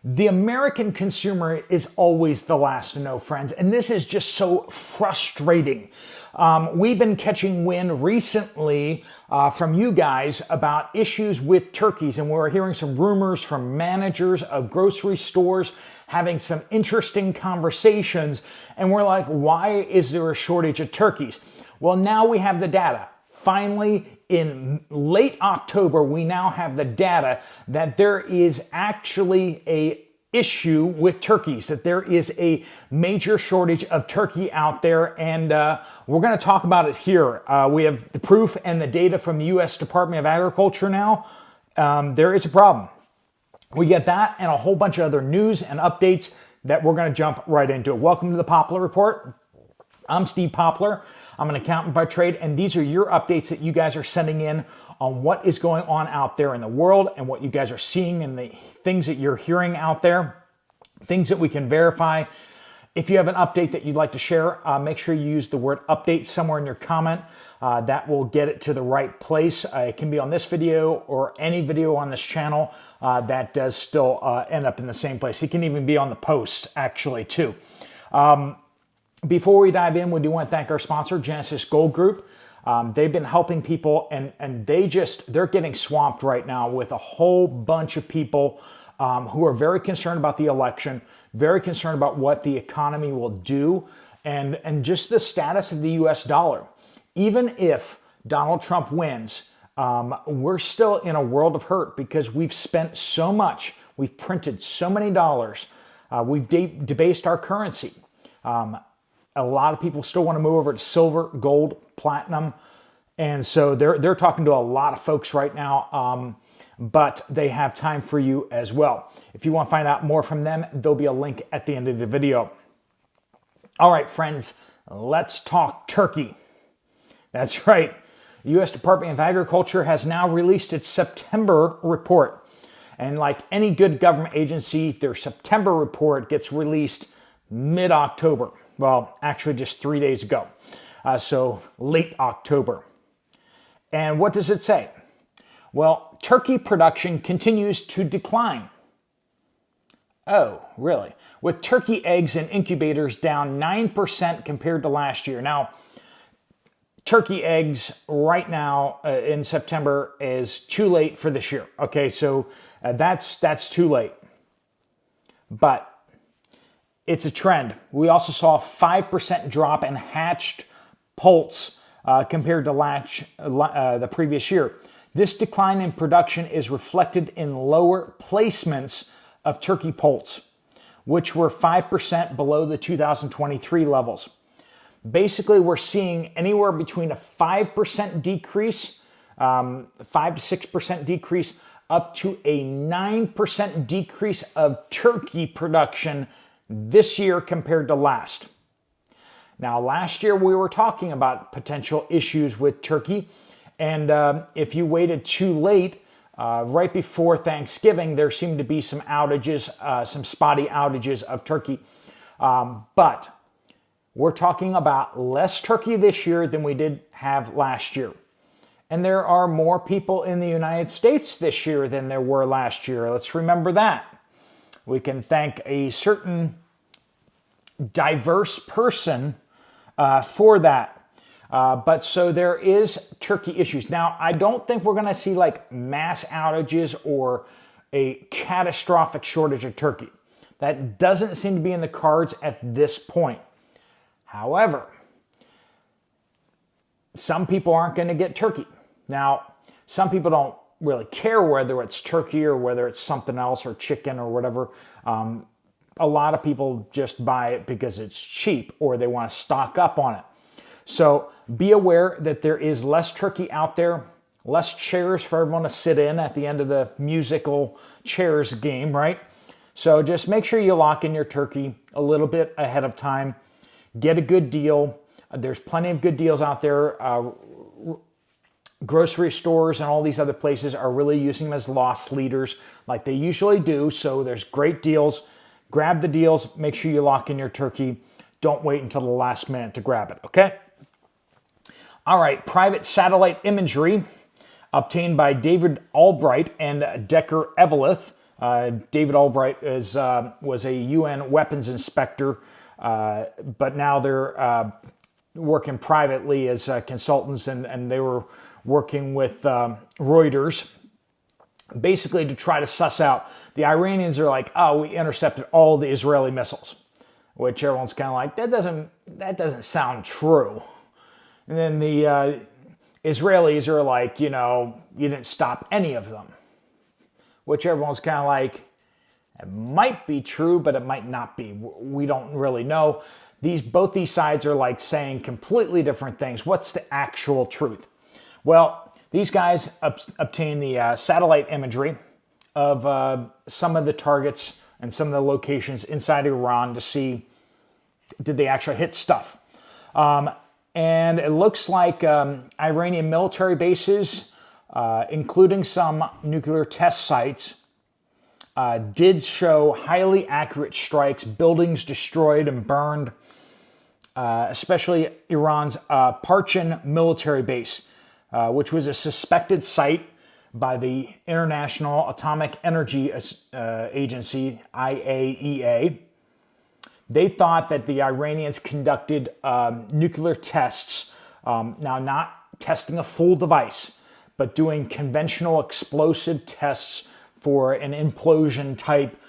The American consumer is always the last to know, friends, and this is just so frustrating. We've been catching wind recently from you guys about issues with turkeys, and we're hearing some rumors from managers of grocery stores having some interesting conversations, and we're like, why is there a shortage of turkeys? Well, now we have the data. Finally, in late October, we now have the data that there is actually a issue with turkeys, that there is a major shortage of turkey out there, and we're going to talk about it here. We have the proof and the data from the U.S. Department of Agriculture now. There is a problem. We get that and a whole bunch of other news and updates that we're going to jump right into. Welcome to the Poplar Report. I'm Steve Poplar. I'm an accountant by trade, and these are your updates that you guys are sending in on what is going on out there in the world and what you guys are seeing and the things that you're hearing out there, things that we can verify. If you have an update that you'd like to share, make sure you use the word update somewhere in your comment. That will get it to the right place. It can be on this video or any video on this channel that does still end up in the same place. It can even be on the post, actually, too. Before we dive in, we do want to thank our sponsor, Genesis Gold Group. They've been helping people, and they're getting swamped right now with a whole bunch of people who are very concerned about the election, very concerned about what the economy will do, and just the status of the U.S. dollar. Even if Donald Trump wins, we're still in a world of hurt because we've spent so much, we've printed so many dollars, we've debased our currency. A lot of people still want to move over to silver, gold, platinum. And so they're talking to a lot of folks right now, but they have time for you as well. If you want to find out more from them, there'll be a link at the end of the video. All right, friends, let's talk turkey. That's right. The U.S. Department of Agriculture has now released its September report. And like any good government agency, their September report gets released mid-October. Well, actually just 3 days ago. So late October. And what does it say? Well, turkey production continues to decline. Oh, really? With turkey eggs and incubators down 9% compared to last year. Now, turkey eggs right now in September is too late for this year. Okay, so that's too late. But it's a trend. We also saw a 5% drop in hatched poults compared to the previous year. This decline in production is reflected in lower placements of turkey poults, which were 5% below the 2023 levels. Basically, we're seeing anywhere between a 5% decrease, 5 to 6% decrease, up to a 9% decrease of turkey production this year compared to last. Now, last year we were talking about potential issues with turkey, and if you waited too late, right before Thanksgiving, there seemed to be some outages, some spotty outages of turkey. But we're talking about less turkey this year than we did have last year. And there are more people in the United States this year than there were last year. Let's remember that. We can thank a certain diverse person for that. But so there is turkey issues. Now, I don't think we're going to see like mass outages or a catastrophic shortage of turkey. That doesn't seem to be in the cards at this point. However, some people aren't going to get turkey. Now, some people don't really care whether it's turkey or whether it's something else or chicken or whatever. A lot of people just buy it because it's cheap or they want to stock up on it. So be aware that there is less turkey out there, less chairs for everyone to sit in at the end of the musical chairs game, right? So just make sure you lock in your turkey a little bit ahead of time. Get a good deal. There's plenty of good deals out there. Grocery stores and all these other places are really using them as loss leaders like they usually do. So there's great deals. Grab the deals. Make sure you lock in your turkey. Don't wait until the last minute to grab it, okay? All right, private satellite imagery obtained by David Albright and Decker Eveleth David Albright was a UN weapons inspector, but now they're working privately as consultants, and they were working with Reuters, basically to try to suss out. The Iranians are like, oh, we intercepted all the Israeli missiles, which everyone's kind of like, that doesn't sound true. And then the Israelis are like, you didn't stop any of them, which everyone's kind of like, it might be true, but it might not be. We don't really know. Both these sides are like saying completely different things. What's the actual truth? Well, these guys obtained the satellite imagery of some of the targets and some of the locations inside Iran to see, did they actually hit stuff? And it looks like Iranian military bases, including some nuclear test sites, did show highly accurate strikes, buildings destroyed and burned, especially Iran's Parchin military base, which was a suspected site by the International Atomic Energy Agency, IAEA. They thought that the Iranians conducted nuclear tests, now not testing a full device, but doing conventional explosive tests for an implosion type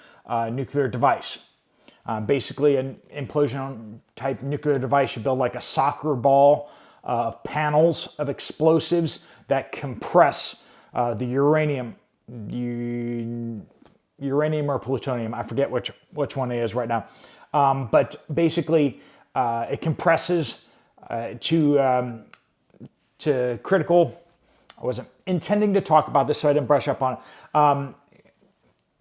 nuclear device. Basically, an implosion type nuclear device, you build like a soccer ball of panels of explosives that compress the uranium or plutonium. I forget which one it is right now. But basically, it compresses to critical. I wasn't intending to talk about this, so I didn't brush up on it.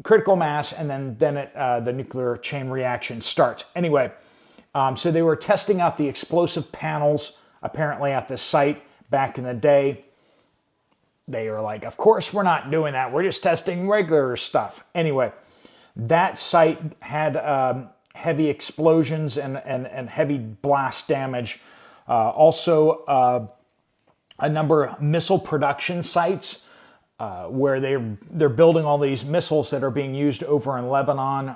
Critical mass, and then the nuclear chain reaction starts. Anyway, so they were testing out the explosive panels apparently at the site back in the day. They were like, of course we're not doing that. We're just testing regular stuff. Anyway, that site had heavy explosions and heavy blast damage. Also, a number of missile production sites where they're building all these missiles that are being used over in Lebanon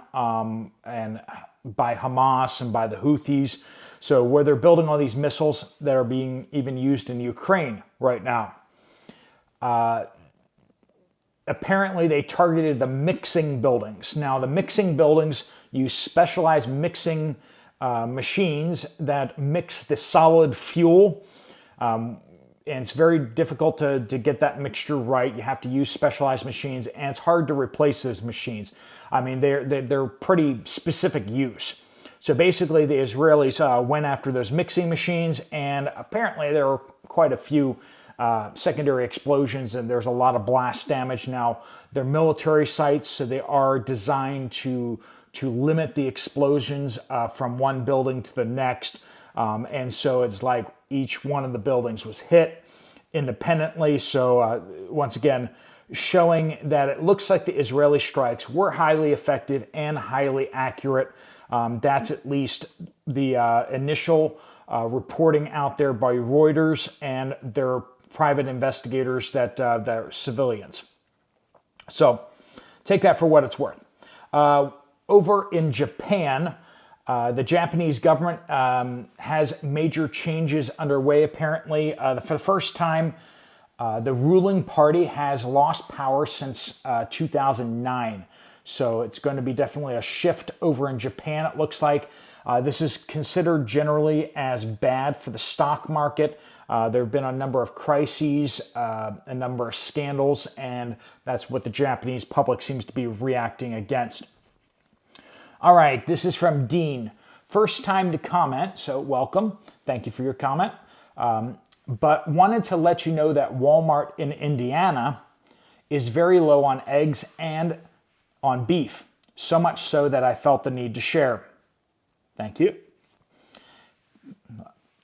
and by Hamas and by the Houthis. So where they're building all these missiles that are being even used in Ukraine right now. Apparently they targeted the mixing buildings. Now the mixing buildings use specialized mixing machines that mix the solid fuel. And it's very difficult to get that mixture right. You have to use specialized machines, and it's hard to replace those machines. I mean, they're pretty specific use. So basically, the Israelis went after those mixing machines, and apparently there were quite a few secondary explosions, and there's a lot of blast damage. Now, they're military sites, so they are designed to limit the explosions from one building to the next. And so it's like each one of the buildings was hit independently. So once again, showing that it looks like the Israeli strikes were highly effective and highly accurate. That's at least the initial reporting out there by Reuters and their private investigators that are civilians. So take that for what it's worth. Over in Japan, the Japanese government has major changes underway, apparently. For the first time, the ruling party has lost power since 2009. So it's going to be definitely a shift over in Japan, it looks like. This is considered generally as bad for the stock market. There have been a number of crises, a number of scandals, and that's what the Japanese public seems to be reacting against. All right, this is from Dean. First time to comment, so welcome. Thank you for your comment. But wanted to let you know that Walmart in Indiana is very low on eggs and on beef. So much so that I felt the need to share. Thank you.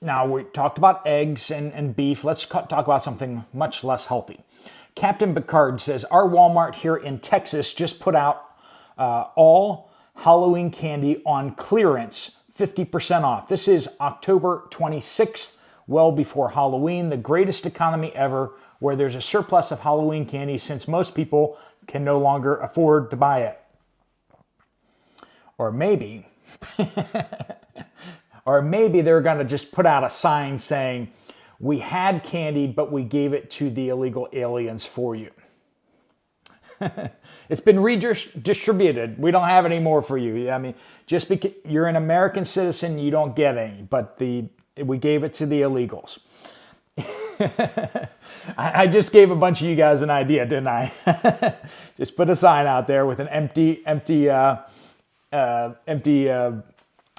Now, we talked about eggs and beef. Let's talk about something much less healthy. Captain Picard says, our Walmart here in Texas just put out all Halloween candy on clearance, 50% off. This is October 26th, well before Halloween, the greatest economy ever, where there's a surplus of Halloween candy since most people can no longer afford to buy it. Or maybe, they're going to just put out a sign saying, we had candy, but we gave it to the illegal aliens for you. It's been redistributed. We don't have any more for you. I mean, just because you're an American citizen, you don't get any, but we gave it to the illegals. I just gave a bunch of you guys an idea, didn't I? Just put a sign out there with an empty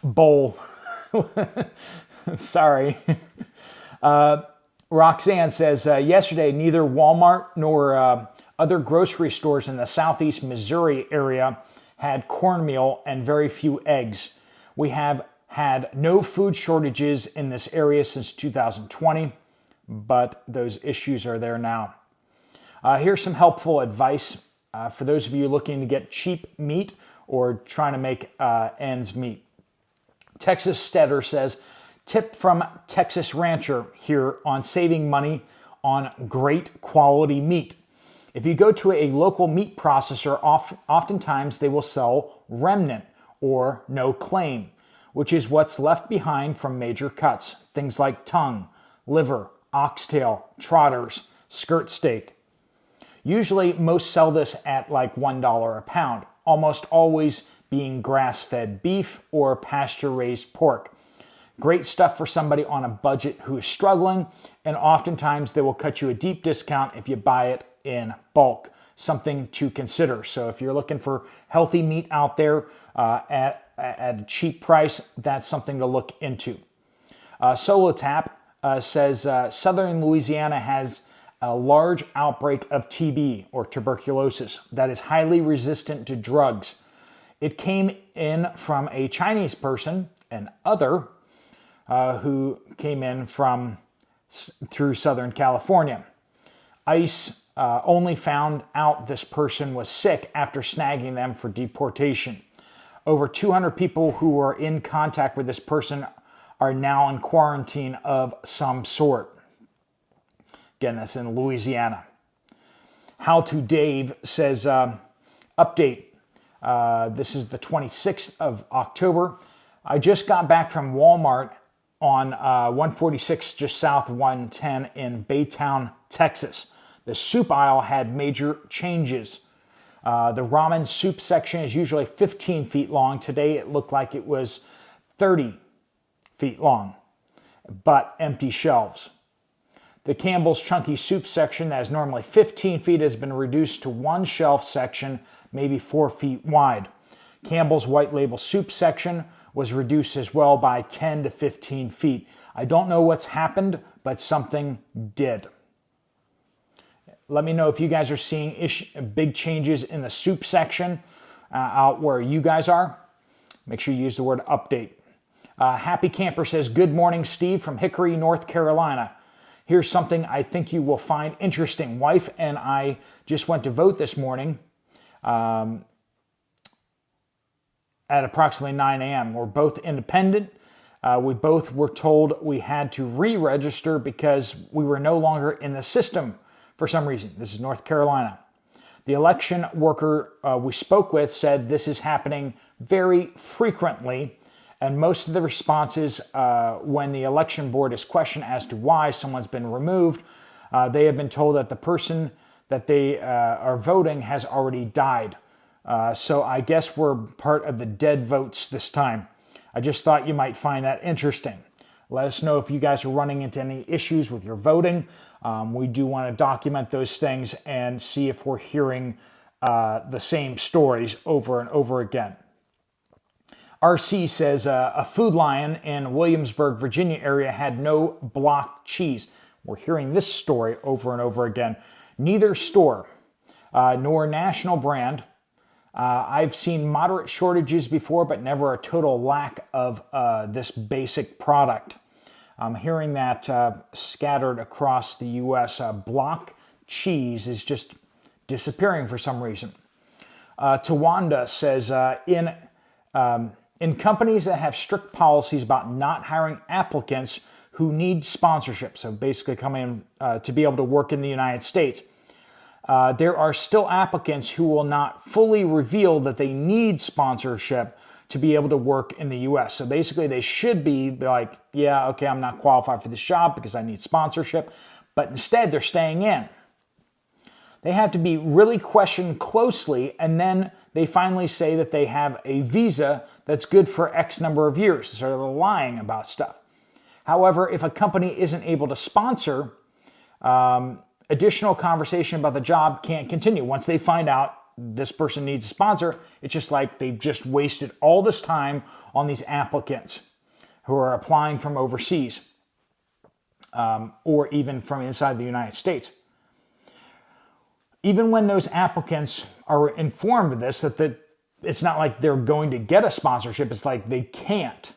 bowl. Sorry. Roxanne says, yesterday, neither Walmart nor other grocery stores in the southeast Missouri area had cornmeal and very few eggs. We have had no food shortages in this area since 2020, but those issues are there now. Here's some helpful advice for those of you looking to get cheap meat or trying to make ends meet. Texas Stetter says, tip from Texas Rancher here on saving money on great quality meat. If you go to a local meat processor, oftentimes they will sell remnant or no claim, which is what's left behind from major cuts. Things like tongue, liver, oxtail, trotters, skirt steak. Usually most sell this at like $1 a pound, almost always being grass-fed beef or pasture-raised pork. Great stuff for somebody on a budget who is struggling, and oftentimes they will cut you a deep discount if you buy it in bulk. Something to consider. So if you're looking for healthy meat out there at a cheap price, that's something to look into. Solo Tap says southern Louisiana has a large outbreak of TB or tuberculosis that is highly resistant to drugs. It came in from a Chinese person, an other, who came in through Southern California. ICE only found out this person was sick after snagging them for deportation. Over 200 people who were in contact with this person are now in quarantine of some sort. Again, that's in Louisiana. How to Dave says, update. This is the 26th of October. I just got back from Walmart on 146 just south of 110 in Baytown, Texas. The soup aisle had major changes. The ramen soup section is usually 15 feet long. Today it looked like it was 30 feet long, but empty shelves. The Campbell's Chunky Soup section that is normally 15 feet has been reduced to one shelf section, maybe 4 feet wide. Campbell's White Label Soup section was reduced as well by 10 to 15 feet. I don't know what's happened, but something did. Let me know if you guys are seeing big changes in the soup section out where you guys are. Make sure you use the word update. Happy Camper says, good morning, Steve from Hickory, North Carolina. Here's something I think you will find interesting. Wife and I just went to vote this morning at approximately 9 a.m. We're both independent. We both were told we had to re-register because we were no longer in the system for some reason. This is North Carolina. The election worker we spoke with said this is happening very frequently, and most of the responses when the election board is questioned as to why someone's been removed, they have been told that the person that they are voting has already died. So I guess we're part of the dead votes this time. I just thought you might find that interesting. Let us know if you guys are running into any issues with your voting. We do want to document those things and see if we're hearing the same stories over and over again. RC says a Food Lion in Williamsburg, Virginia area had no block cheese. We're hearing this story over and over again. Neither store nor national brand. I've seen moderate shortages before, but never a total lack of this basic product. I'm hearing that scattered across the U.S. Block cheese is just disappearing for some reason. Tawanda says, in companies that have strict policies about not hiring applicants who need sponsorship, so basically coming in to be able to work in the United States, there are still applicants who will not fully reveal that they need sponsorship to be able to work in the US. So basically they should be like, yeah, okay, I'm not qualified for this job because I need sponsorship, but instead they're staying in. They have to be really questioned closely, and then they finally say that they have a visa that's good for X number of years. So they're lying about stuff. However, if a company isn't able to sponsor, additional conversation about the job can't continue. Once they find out this person needs a sponsor, it's just like they've just wasted all this time on these applicants who are applying from overseas or even from inside the United States. Even when those applicants are informed of this, that it's not like they're going to get a sponsorship, it's like they can't.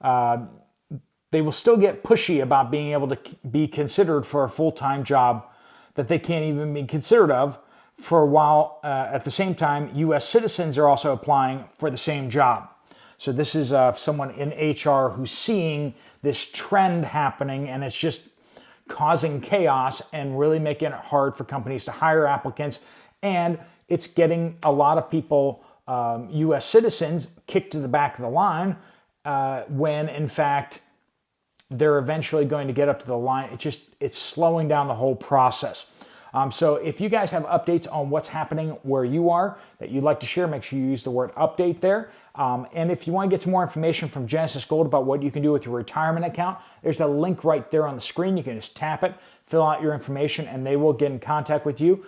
They will still get pushy about being able to be considered for a full-time job that they can't even be considered of for a while. At the same time, U.S. citizens are also applying for the same job. So this is someone in HR who's seeing this trend happening, and it's just causing chaos and really making it hard for companies to hire applicants. And it's getting a lot of people, U.S. citizens, kicked to the back of the line when in fact they're eventually going to get up to the line. It's slowing down the whole process. So if you guys have updates on what's happening where you are that you'd like to share, make sure you use the word update there. And if you want to get some more information from Genesis Gold about what you can do with your retirement account, there's a link right there on the screen. You can just tap it, fill out your information, and they will get in contact with you.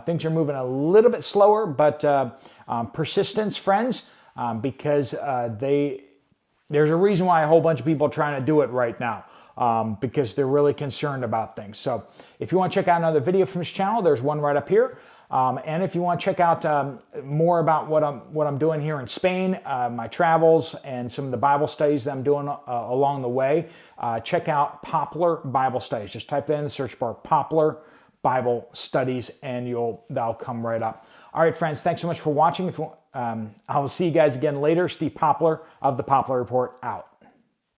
Things are moving a little bit slower, but persistence, friends, because there's a reason why a whole bunch of people are trying to do it right now. Because they're really concerned about things. So if you want to check out another video from this channel, there's one right up here. And if you want to check out more about what I'm doing here in Spain, my travels and some of the Bible studies that I'm doing along the way, check out Poplar Bible Studies. Just type that in the search bar, Poplar Bible Studies, and that'll come right up. All right, friends, thanks so much for watching. I will see you guys again later. Steve Poplar of the Poplar Report out.